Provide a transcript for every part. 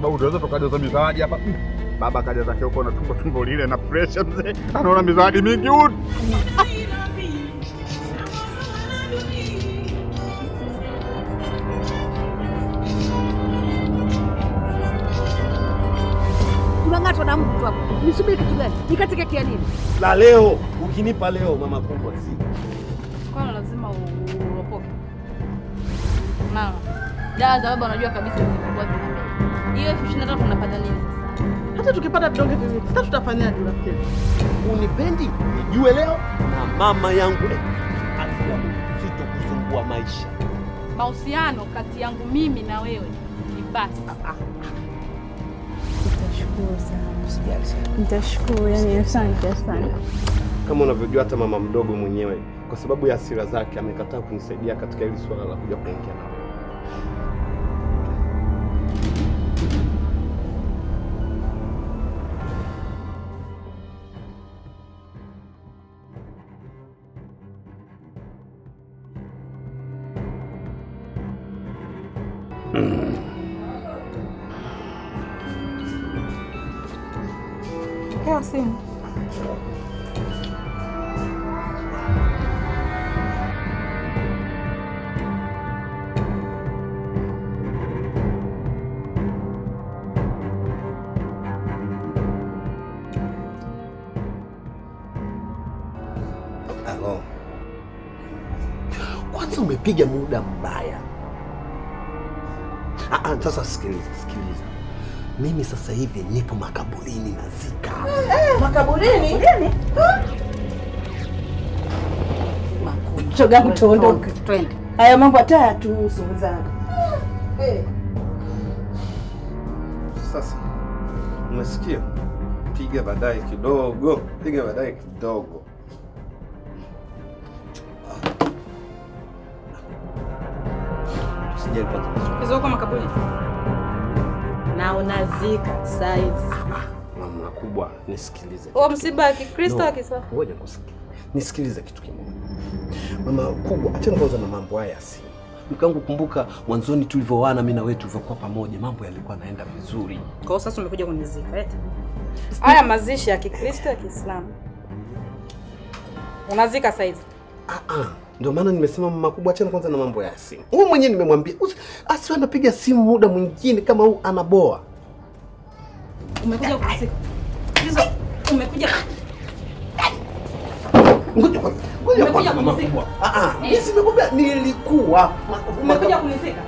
sababu tunaweza tukajaza mizaadi hapa. Baba kaja zake huko na tumbo lile na pressure mzee. Anaona mizaadi mingi huko. Unang'atwa na mtu hapo. Nisubiri kitu gani? Nikatike kia nini? La leo, ukinipa leo mama kubwa si. Kwa lazima uropoke. Mama, dawa za baba unajua kabisa zilikuwa zina. Hiyo 23 tunapata nini sasa? Hata tukipata vidonge viwili, sasa tutafanyaje rafiki? Unipendi nijue leo na mama yangu afya sitokusumbua maisha. Mahusiano kati yangu mimi na wewe ni basi. Nitashukuru sana. Usijali sana. Nitashukuru, yani asante sana. Kama unavyojua hata mama mdogo mwenyewe kwa sababu ya hasira zake amekataa kunisaidia katika hili swala la kuja kuongea na wewe. Kwa simu. Halo. Kwanza umepiga muda mbaya. Sasa sikiliza. Mimi sasa hivi nipo makaburini nazika. Makaburini? Nini? Shoga mtoondoke. Twende. Haya mambo hata yatuhusu mzangu. Sasa umesikia? Piga baadaye kidogo. Sijali kwanza. Hizo kwa makaburini. Na unazika size. Mama kubwa nisikilize. Msiba Kikristo akisa. Ngoja nikusikie. Nisikilize kitu kimoja. Mama kubwa, achana kwanza na mambo haya si. Mkangu kumbuka mwanzoni tulivyoana mimi na wewe tulivyokuwa pamoja mambo yalikuwa yanaenda vizuri. Kwa hiyo sasa umekuja kunizika eti. Haya mazishi ya Kikristo ya Kiislamu. Unazika saizi. Ndio maana nimesema mama kubwa achana kwanza na mambo ya simu. Wewe mwenyewe nimemwambia asiwe anapiga simu muda mwingine kama huu anaboa. Umekuja kuzika. Hizo umekuja. Ngoja kwanza mama kubwa. Mimi simekwambia nilikuwa. Umekuja kunizika.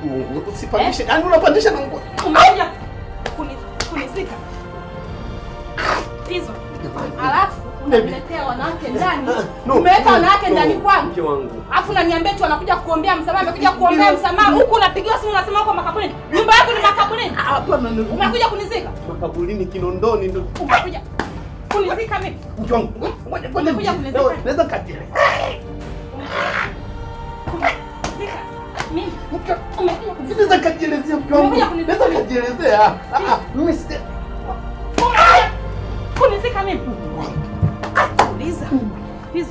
Usipandishe. Yaani unapandisha na nguo. Umekuja kunizika. Hizo. Alafu unaniletea wanawake ndani. Umeweka wanawake ndani kwangu. Mke wangu. Alafu unaniambia tu anakuja kuombea msamaha, amekuja kuombea msamaha. Huku unapigiwa simu unasema uko makaburini. Nyumba yako ni makaburini. Hapana. Umekuja kunizika. Makaburini Kinondoni ndio. Umekuja kunizika mimi. Mke wangu. Ngoja kunizika. Naweza katile. Kunizika. Mimi. Umekuja kunizika. Naweza kajielezea mke wangu. Naweza kajielezea. Mimi sija. Kunizika mimi. Uliza. Hizo.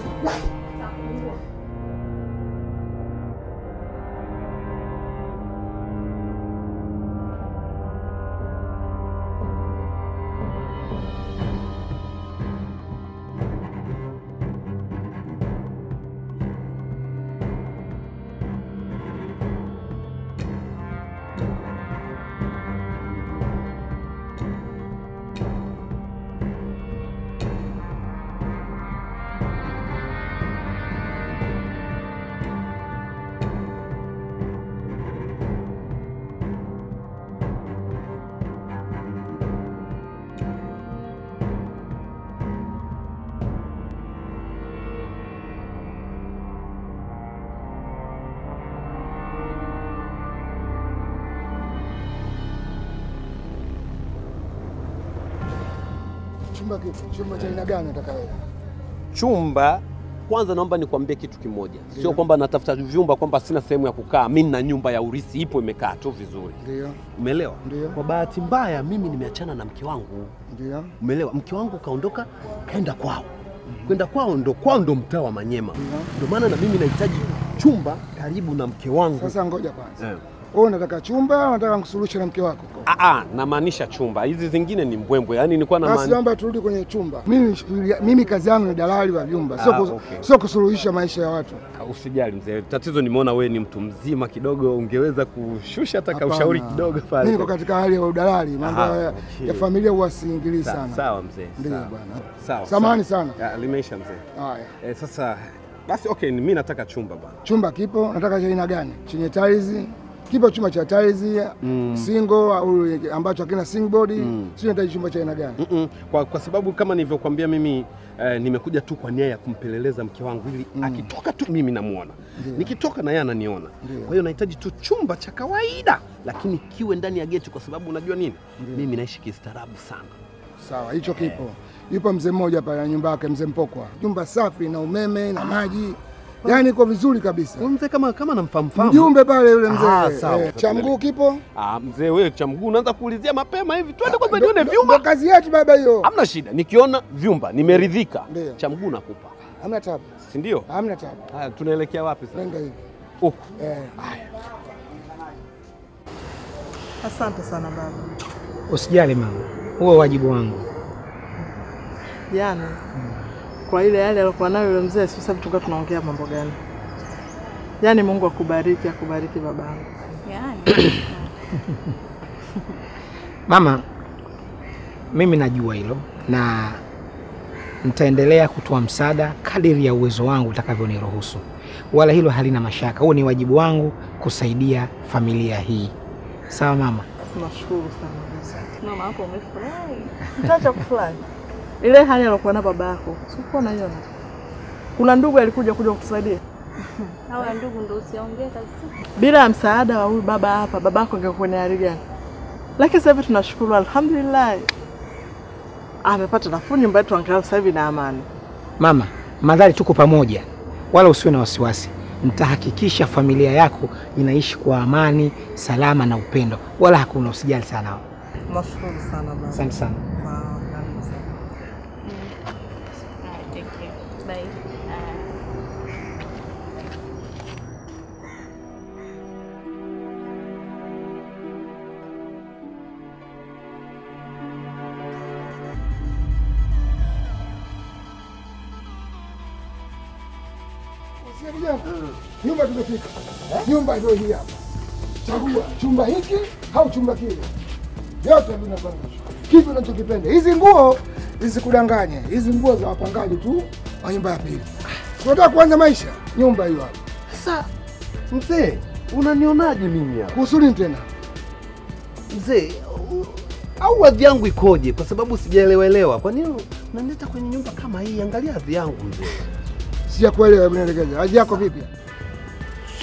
Chumba cha aina gani unataka wewe? Chumba kwanza naomba nikwambie kitu kimoja. Sio kwamba natafuta vyumba kwamba sina sehemu ya kukaa. Mimi na nyumba ya urithi ipo imekaa tu vizuri. Ndio. Umeelewa? Ndio. Kwa bahati mbaya mimi nimeachana na mke wangu. Ndio. Umeelewa? Mke wangu kaondoka kaenda kwao. Kwenda kwao ndo mtaa wa Manyema. Ndio maana na mimi nahitaji chumba karibu na mke wangu. Sasa ngoja kwanza. Wewe unataka chumba, unataka kusuluhisha na mke wako? Namaanisha chumba. Hizi zingine ni mbwembwe. Yaani nilikuwa na basi naomba turudi kwenye chumba. Mimi kazi yangu ni dalali wa vyumba. Sio kusuluhisha maisha ya watu. Usijali mzee. Tatizo nimeona wewe ni mtu mzima kidogo, ungeweza kushusha hata ushauri kidogo pale. Mimi niko katika hali ya udalali, mambo ya familia huwa siingilii sana. Sawa mzee. Ndio bwana. Sawa. Samahani sana. Limeisha mzee. Haya. Sasa basi mimi nataka chumba bwana. Chumba kipo, nataka cha aina gani? Chenye tiles? Kipo chumba cha tiles, single au ambacho hakina singboard? Sio nahitaji chumba cha aina gani? Kwa sababu kama nilivyokuambia mimi nimekuja tu kwa nia ya kumpeleleza mke wangu ili akitoka tu mimi namuona. Nikitoka na yeye ananiona. Kwa hiyo nahitaji tu chumba cha kawaida lakini kiwe ndani ya geti kwa sababu unajua nini? Mimi naishi kistaarabu sana. Sawa, hicho kipo. Yupo mzee mmoja pale na nyumba yake, mzee Mpokwa. Nyumba safi na umeme na maji. Yaani iko vizuri kabisa. Wewe mzee kama namfahamu. Mjumbe pale yule mzee. Sawa. Cha mguu kipo? Mzee wewe cha mguu unaanza kuulizia mapema hivi. Twende kwanza nione vyumba. Kazi yetu baba hiyo. Hamna shida. Nikiona vyumba nimeridhika. Cha mguu nakupa. Hamna tabu. Si ndio? Hamna tabu. Haya tunaelekea wapi sasa? Nenda hivi. Huko. Haya. Asante sana baba. Usijali mama. Huo wajibu wangu. Yaani kwa ile yale alikuwa nayo yule mzee, sasa tulikuwa tunaongea mambo gani? Yaani Mungu akubariki babangu. Yaani. Mama, mimi najua hilo na nitaendelea kutoa msaada kadiri ya uwezo wangu utakavyoniruhusu. Wala hilo halina mashaka. Huo ni wajibu wangu kusaidia familia hii. Sawa mama? Nashukuru sana. Mama hapo umefurahi. Nitaacha kufurahi. Ile hali alokuwa na baba yako, sikuwa naiona. Kuna ndugu alikuja kutusaidia. Hawa ndugu ndio usiongee kabisa. Bila msaada wa huyu baba hapa, babako angekuwa ni hali gani? Lakini sasa hivi tunashukuru alhamdulillah. Amepata nafuu, nyumba yetu angalau sasa hivi na amani. Mama, madhali tuko pamoja. Wala usiwe na wasiwasi. Nitahakikisha familia yako inaishi kwa amani, salama na upendo. Wala hakuna usijali sana. Nashukuru sana baba. Asante sana. Nyumba tumefika. Nyumba ndio hii hapa. Chagua chumba hiki au chumba kile. Yote vinapanga. Kipi unachokipenda? Hizi nguo zisikudanganye. Hizi nguo za wapangaji tu wa nyumba ya pili. Tunataka kuanza maisha. Nyumba hiyo hapa. Sasa mzee, unanionaje mimi hapa? Kusudi tena. Mzee, au hadhi yangu ikoje? Kwa sababu sijaelewelewa. Kwa nini unanileta kwenye nyumba kama hii? Angalia hadhi yangu mzee. Sijakuelewa Bwana. Hadhi yako vipi?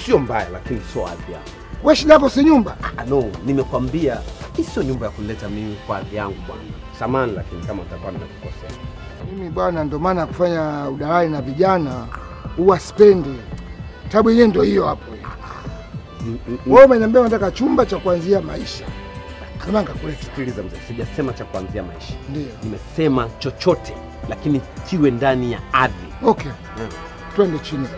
Sio mbaya lakini sio hadhi yako. Wewe shida yako si nyumba? No, nimekwambia hii sio nyumba ya kuleta mimi kwa hadhi yangu bwana. Samahani lakini kama utakuwa nimekukosea. Mimi bwana ndio maana kufanya udalali na vijana huwa spendi. Tabu yenyewe ndio hiyo hapo. Wewe umeniambia unataka chumba cha kuanzia maisha. Kama ngakuleta. Sikiliza mzee, sijasema cha kuanzia maisha. Ndio. Nimesema chochote lakini kiwe ndani ya ardhi. Okay. Twende chini.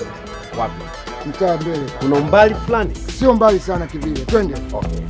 Wapi? Mtaa mbele. Kuna umbali fulani? Sio mbali sana kivile. Twende. Okay.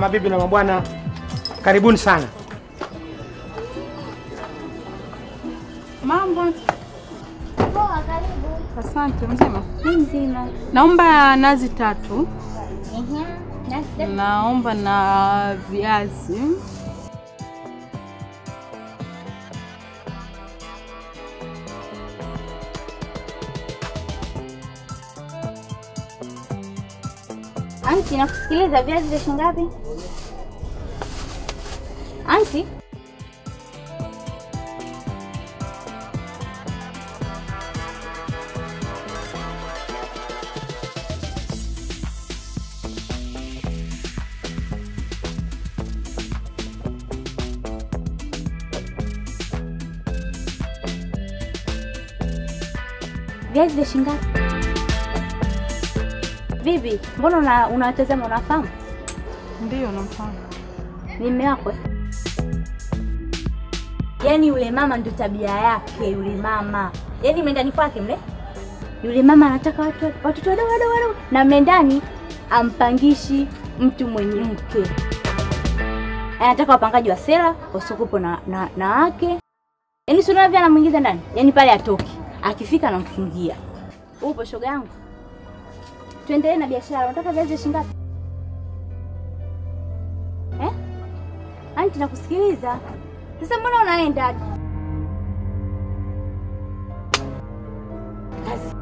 Mabibi na mabwana, karibuni sana. Mambo. Poa, karibu. Asante, mzima. Mzima. Naomba nazi 3. Naomba na viazi. Anti, nakusikiliza. Viazi vya shilingi ngapi? Anti? Viazi vya shilingi ngapi? Vipi? Mbona unatazama unafahamu? Ndio, namfahamu. Ni mume wako? Yaani yule mama ndio tabia yake yule mama. Yaani mendani kwake mle. Yule mama anataka watoto wadogo na mendani ampangishi mtu mwenye mke. Anataka wapangaji wa sela wasokopo na wake. Yaani sio navya anamuingiza ndani. Yaani pale atoki. Akifika anamfungia. Upo shoga yangu? Tuendelee na biashara. Unataka viazi shilingi ngapi? Anti, nakusikiliza. Sasa mbona unaenda? Kazi.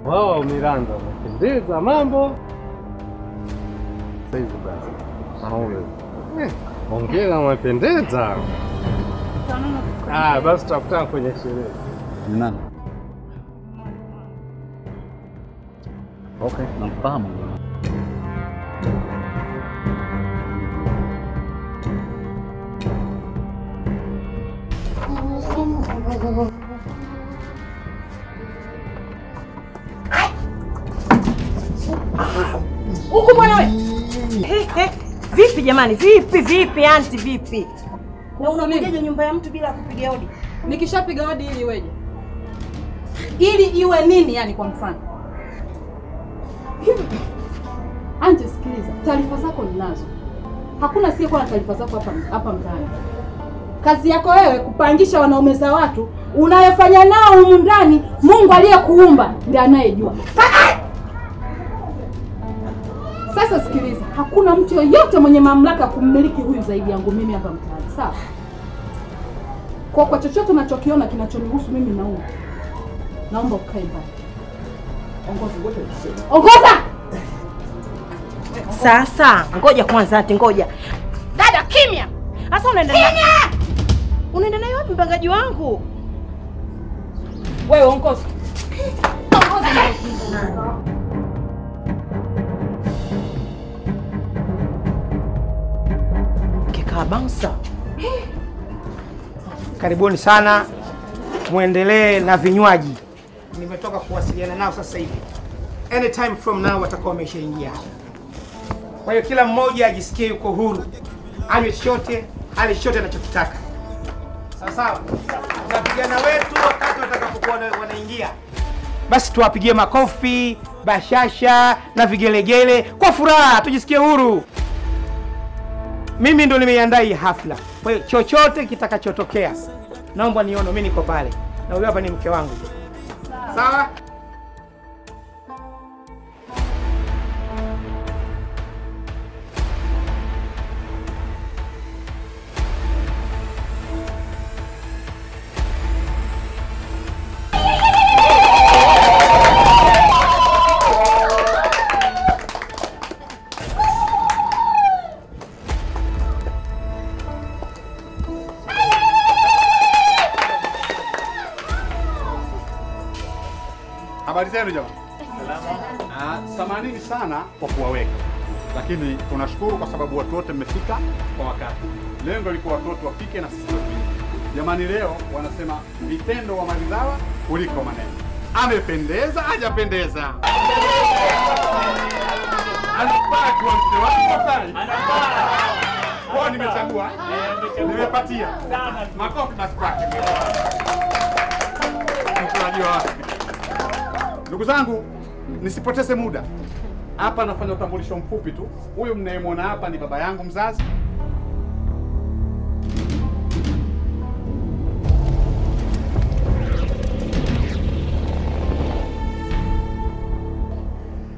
Wow, Miranda, umependeza mambo. Saizi basi. Hongera, umependeza. Basi tutakutana kwenye sherehe. Ni nani? Okay, namfahamu. Huko bwana wewe. Vipi jamani? Vipi anti vipi? Na unakujaje nyumba ya mtu bila kupiga hodi? Nikishapiga hodi ili iweje? Ili iwe nini yani kwa mfano? Anti, sikiliza. Taarifa zako ninazo. Hakuna asiyekuwa na taarifa zako hapa mtaani. Kazi yako wewe kupangisha wanaume za watu, unayofanya nao humu ndani, Mungu aliyekuumba ndiye anayejua. Sasa sikiliza, hakuna mtu yoyote mwenye mamlaka kummiliki huyu zaidi yangu mimi hapa mtaani. Sawa? Kwa chochote unachokiona kinachonihusu mimi naomba. Naomba ukae mbali. Ongoza! Sasa, ngoja kwanza ati ngoja. Dada kimya. Sasa unaenda kimya. Unaenda nayo wapi mpangaji wangu? Wewe ongoza. Ongoza. Bouncer. Karibuni sana, muendelee na vinywaji. Nimetoka kuwasiliana nao sasa hivi. Anytime from now watakuwa wameshaingia. Kwa hiyo kila mmoja ajisikie yuko huru, anywe chochote, ale chochote anachotaka. Sawa sawa. Na vijana wetu wakati watakapokuwa wanaingia, basi tuwapigie makofi, bashasha na vigelegele kwa furaha, tujisikie huru. Mimi ndo nimeiandaa hii hafla. Kwa hiyo chochote kitakachotokea, naomba nione mimi niko pale. Na huyo hapa ni mke wangu. Sawa? Habari zenu jamani? Salama. Samanini sana kwa kuwaweka. Lakini tunashukuru kwa sababu watu wote mmefika kwa wakati. Lengo liko watu wote wafike na sisi tuwe. Jamani, leo wanasema vitendo wa maridhawa kuliko maneno. Amependeza, hajapendeza? Anafaa kuwa mke wako sasa. Anafaa. Kwa nimechagua. Nimepatia. Makofi basi kwake. Tunajua. Ndugu zangu, nisipoteze muda. Hapa nafanya utambulisho mfupi tu. Huyu mnayemwona hapa ni baba yangu mzazi.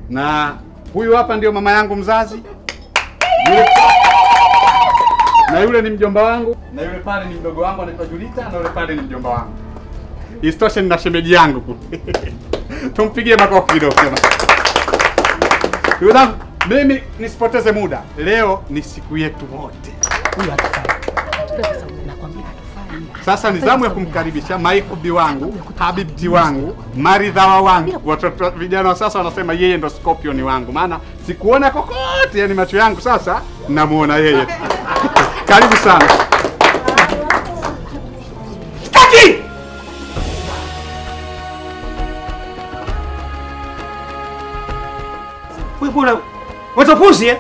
Na huyu hapa ndio mama yangu mzazi. Na yule ni mjomba wangu, na yule pale ni mdogo wangu anaitwa Julita, na yule pale ni mjomba wangu. Isitoshe na shemeji yangu. Tumpigie makofi kidogo tena. Ndugu zangu, mimi nisipoteze muda. Leo ni siku yetu wote. Huyu atafanya. Sasa ni zamu ya kumkaribisha maikubi wangu, habibti wangu, maridhawa wangu. Watoto vijana wa sasa wanasema yeye ndo Scorpion wangu. Maana sikuona kokote, yani macho yangu sasa namuona yeye. Karibu sana. Kaki! Wewe bora watapuzi eh?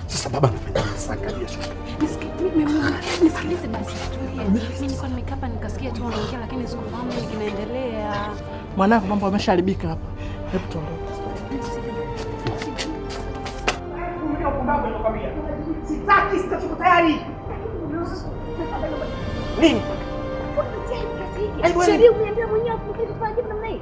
Sasa baba anafanya sakalia shusha. Nisikilize basi. Mimi nilikuwa nimekaa hapa nikasikia tu wanaongea lakini sikufahamu nini kinaendelea. Mwanangu, mambo yameshaharibika hapa. Hebu tuondoke. Sitaki, sitaki tayari. Nini? Sheria uniambia mwenyewe kufanya jibu namna hii.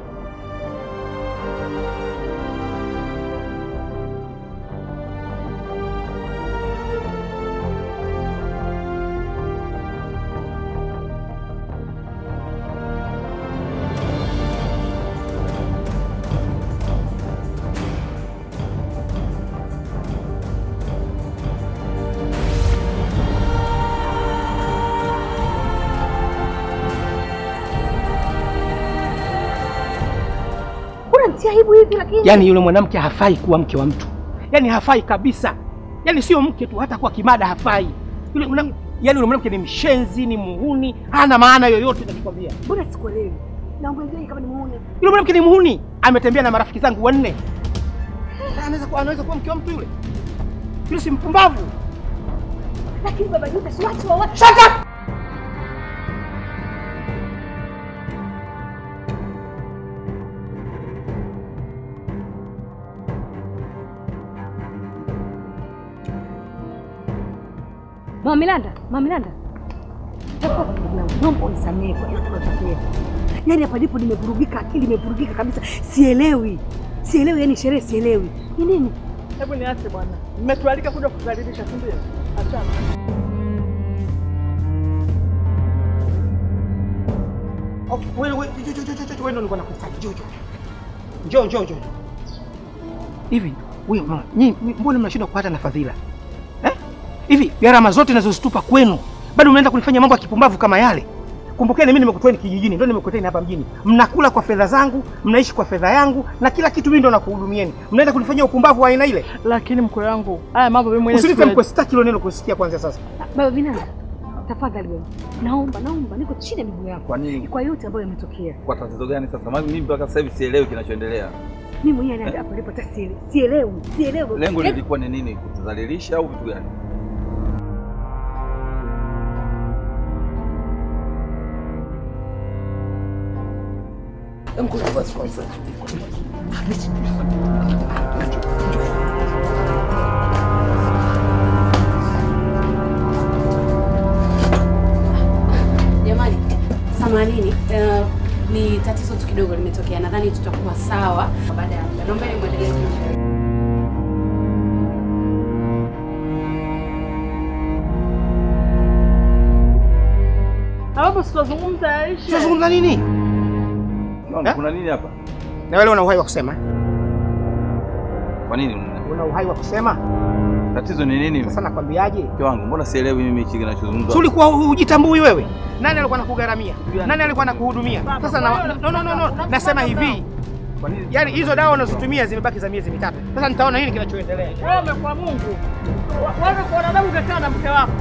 Aibu hivi lakini. Yaani yule mwanamke hafai kuwa mke wa mtu. Yaani hafai kabisa. Yaani sio mke tu, hata kwa kimada hafai. Yule mwanamke ni mshenzi, ni muhuni, hana maana yoyote nakwambia. Mbona sikuelewi? Na ungejua kama ni muhuni. Yule mwanamke ni muhuni, ametembea na marafiki zangu 4. Anaweza kuwa mke wa mtu yule. Yule si mpumbavu. Lakini baba Juta si watu wa watu. Shut up! Mama Milanda. Naomba unisamehe kwa yote yalotokea. Yaani hapa ndipo nimevurugika, akili imevurugika kabisa. Sielewi yani sherehe sielewi. Ni nini? Hebu niache bwana. Mmetualika kuja kudhalilisha, si ndio? Achana. Wewe ndio nakuhitaji. Njoo. Hivi, wewe mbona mnashindwa kupata na fadhila? Hivi gharama zote ninazozitupa kwenu bado mnaenda kunifanya mambo ya kipumbavu kama yale? Kumbukeni mimi nimekutoeni kijijini, ndio nimekutoeni hapa mjini. Mnakula kwa fedha zangu, mnaishi kwa fedha yangu na kila kitu mimi ndo nakuhudumieni. Mnaenda kunifanyia upumbavu wa aina ile? Lakini mkwe wangu, haya mambo mimi mwenyewe usinipe mkwe, sitaki hilo neno kusikia kwanza sasa. Baba Vinanda, tafadhali wewe. Naomba niko chini ya miguu yako. Kwa nini? Kwa yote ambayo yametokea. Kwa tatizo gani sasa? Maana mimi mpaka sasa hivi sielewi kinachoendelea. Mimi mwenyewe ndio hapo nilipo sielewi. Lengo lilikuwa ni nini? Kutudhalilisha au vitu gani? Jamani, samanini, ni tatizo tu kidogo limetokea. Nadhani tutakuwa sawa baada ya muda. Naomba muendelee. Hapo tutazungumza Aisha. Tutazungumza nini? Kuna nini hapa? Na wewe una uhai wa kusema? Kwa nini? Una uhai wa kusema? Tatizo ni nini? Sasa nakwambiaje? Mke wangu, mbona sielewi mimi hichi kinachozungumzwa? Si ulikuwa hujitambui wewe? Nani alikuwa anakugaramia? Nani alikuwa anakuhudumia? Sasa no. Nasema hivi. Yaani hizo dawa unazotumia zimebaki za miezi mitatu. Sasa nitaona nini kinachoendelea. Wewe kwa Mungu. Wewe kwa damu ukakaa na mke wako.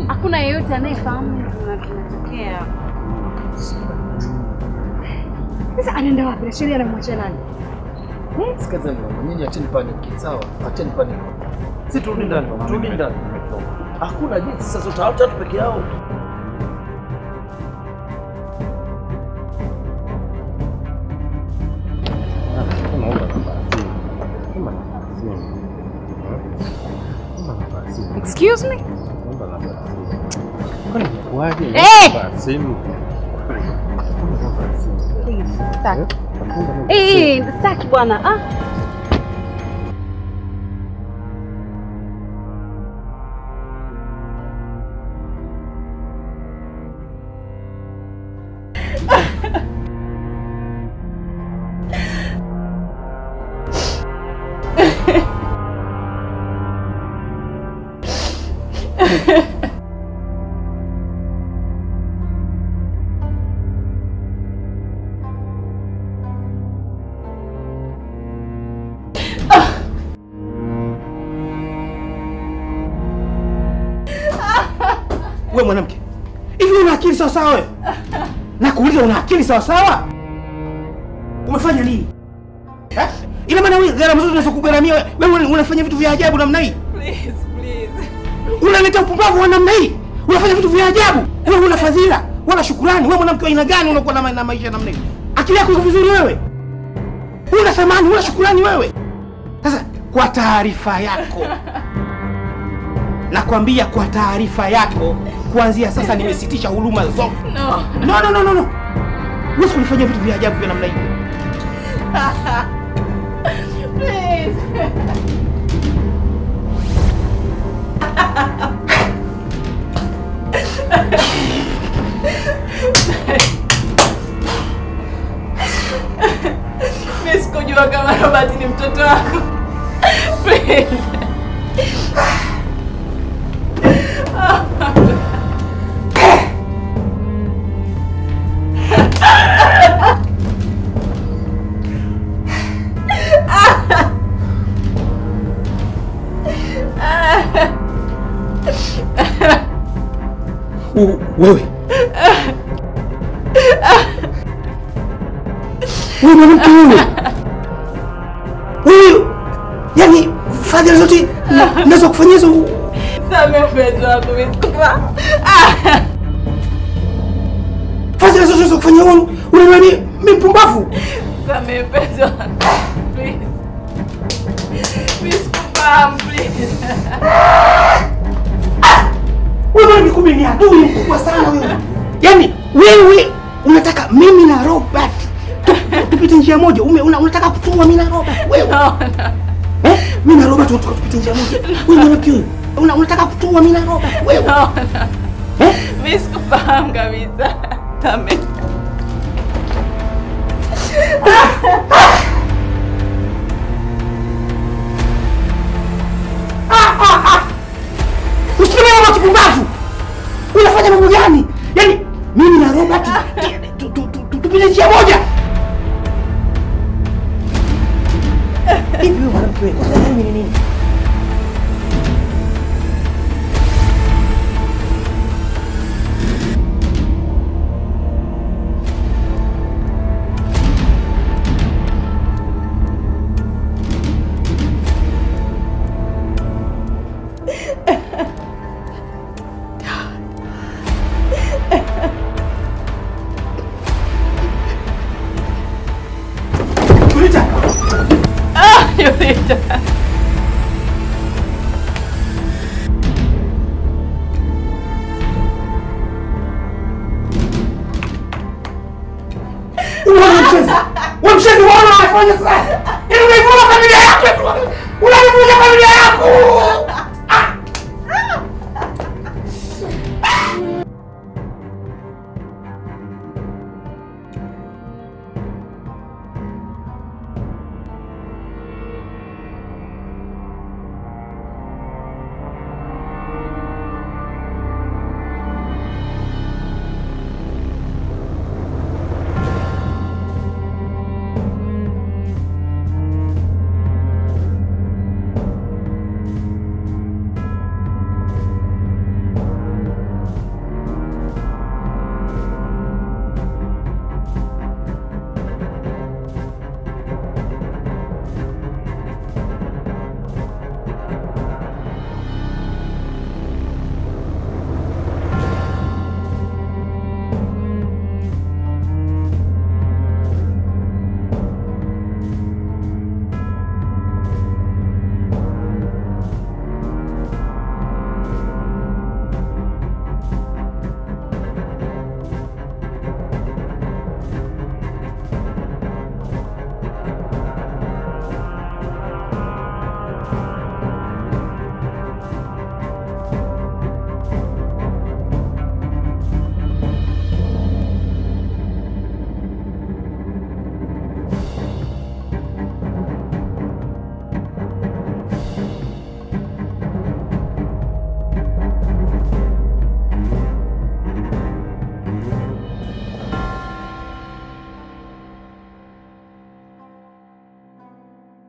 Hakuna yeyote anayefahamu kinachotokea. Sasa anaenda wapi? Sheria anamwachia nani? Sikazeni mama, nyinyi acheni paniki, sawa? Acheni paniki. Sisi turudi ndani, turudi ndani. Hakuna jinsi sasa utaacha tu peke yao. Excuse me? Staki bwana. Wewe mwanamke, hivi una akili sawa sawa wewe? Nakuuliza, una akili sawa sawa? Umefanya nini? Ina maana wewe gharama zote unazokugharamia wewe unafanya vitu vya ajabu namna hii? Please. Unaleta upumbavu wa namna hii? Unafanya vitu vya ajabu? Wewe una fadhila wala shukrani? Wewe mwanamke wa aina gani unakuwa na maisha namna hii? Akili yako iko vizuri wewe? Una thamani, una shukrani wewe? Sasa kwa taarifa yako nakwambia, kwa taarifa yako, kuanzia sasa nimesitisha huduma zote. No. Wewe unafanya vitu vya ajabu vya namna hii. Please. Mimi sikujua kama Robert ni mtoto wako. Please. Wewe mwanamke wewe, yani fadhila zote naweza kufanyia hizo. Samehe mpenzi wako, msikufa. Fadhila zote naweza kufanyia wewe, unaniambia mimi mpumbavu? Samehe mpenzi wako. Please. Msikufa, please. Wewe ni kumbe ni adui mkubwa sana wewe. Yaani wewe unataka mimi na Robert tupite njia moja. Unataka kutua mimi na Robert wewe? Mimi na Robert tunataka tupite njia moja. Wewe mwanamke wewe. Unataka kutua mimi na Robert wewe? Mimi sikufahamu kabisa. Samehe. Usikie mambo kipumbavu. Unafanya mambo gani? Yaani mimi na Robert tupite njia moja. Hivi wewe mwanamke wewe, unataka mimi nini? Julita. Wamshezi wana wanafanya sasa. Ili unaivuna familia yako. Unaivuna familia yako.